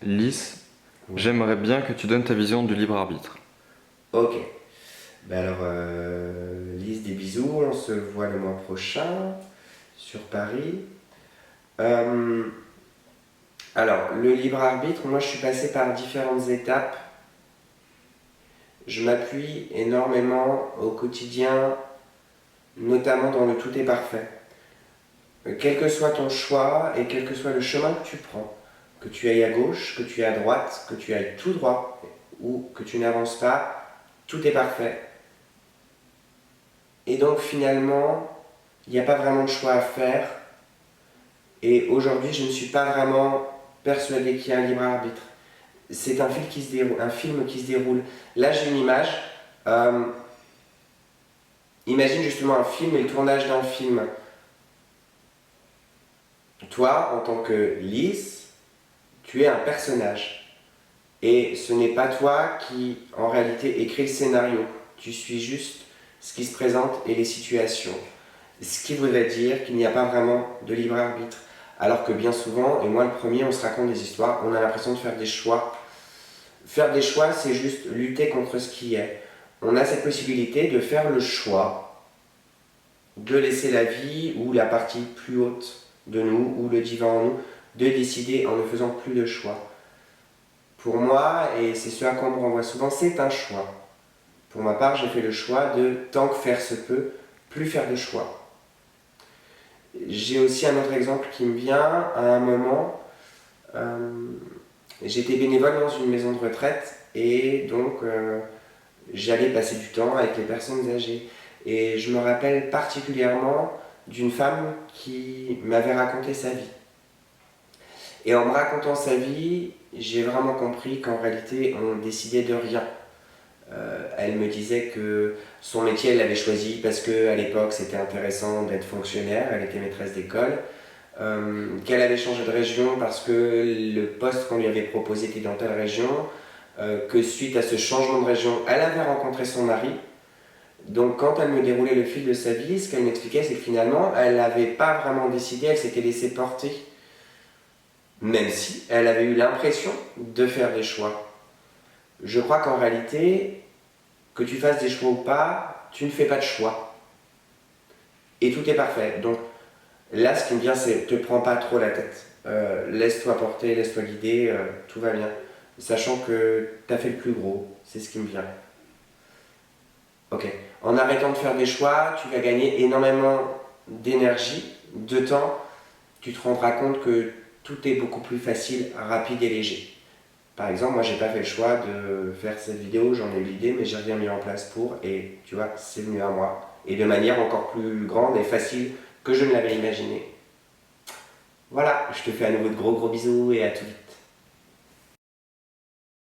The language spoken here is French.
Lys, Ouais. j'aimerais bien que tu donnes ta vision du libre arbitre. Ok. Ben alors, Lise, des bisous. On se voit le mois prochain sur Paris. Euh, alors, le libre arbitre, moi je suis passé par différentes étapes. Je m'appuie énormément au quotidien, notamment dans le tout est parfait. Quel que soit ton choix et quel que soit le chemin que tu prends, que tu ailles à gauche, que tu ailles à droite, que tu ailles tout droit ou que tu n'avances pas, tout est parfait. Et donc finalement, il n'y a pas vraiment de choix à faire. Et aujourd'hui, je ne suis pas vraiment persuadé qu'il y a un libre arbitre. C'est un film qui se déroule. Là, j'ai une image. Euh, Imagine justement un film et le tournage d'un film. Toi, en tant que Lys, tu es un personnage. Et ce n'est pas toi qui, en réalité, écris le scénario. Tu suis juste ce qui se présente et les situations. Ce qui voudrait dire qu'il n'y a pas vraiment de libre arbitre. Alors que bien souvent, et moi le premier, on se raconte des histoires, on a l'impression de faire des choix. Faire des choix, c'est juste lutter contre ce qui est. On a cette possibilité de faire le choix de laisser la vie ou la partie plus haute de nous, ou le divin en nous, de décider en ne faisant plus de choix. Pour moi, et c'est ce à quoi on me renvoie souvent, c'est un choix. Pour ma part, j'ai fait le choix de, tant que faire se peut, plus faire de choix. J'ai aussi un autre exemple qui me vient. À un moment, j'étais bénévole dans une maison de retraite et donc j'allais passer du temps avec les personnes âgées. Et je me rappelle particulièrement d'une femme qui m'avait raconté sa vie. Et en me racontant sa vie, j'ai vraiment compris qu'en réalité, on décidait de rien. Elle me disait que son métier, elle l'avait choisi parce qu'à l'époque, c'était intéressant d'être fonctionnaire, elle était maîtresse d'école, qu'elle avait changé de région parce que le poste qu'on lui avait proposé était dans telle région, que suite à ce changement de région, elle avait rencontré son mari. Donc quand elle me déroulait le fil de sa vie, ce qu'elle m'expliquait, c'est que finalement, elle n'avait pas vraiment décidé, elle s'était laissée porter, même si elle avait eu l'impression de faire des choix. Je crois qu'en réalité, que tu fasses des choix ou pas, tu ne fais pas de choix. Et tout est parfait. Donc là, ce qui me vient, c'est te prends pas trop la tête. Laisse-toi porter, laisse-toi guider, tout va bien. Sachant que tu as fait le plus gros, c'est ce qui me vient. Ok. En arrêtant de faire des choix, tu vas gagner énormément d'énergie, de temps. Tu te rendras compte que tout est beaucoup plus facile, rapide et léger. Par exemple, moi j'ai pas fait le choix de faire cette vidéo, j'en ai eu l'idée, mais j'ai rien mis en place pour, et tu vois, c'est venu à moi. Et de manière encore plus grande et facile que je ne l'avais imaginé. Voilà, je te fais à nouveau de gros bisous et à tout vite.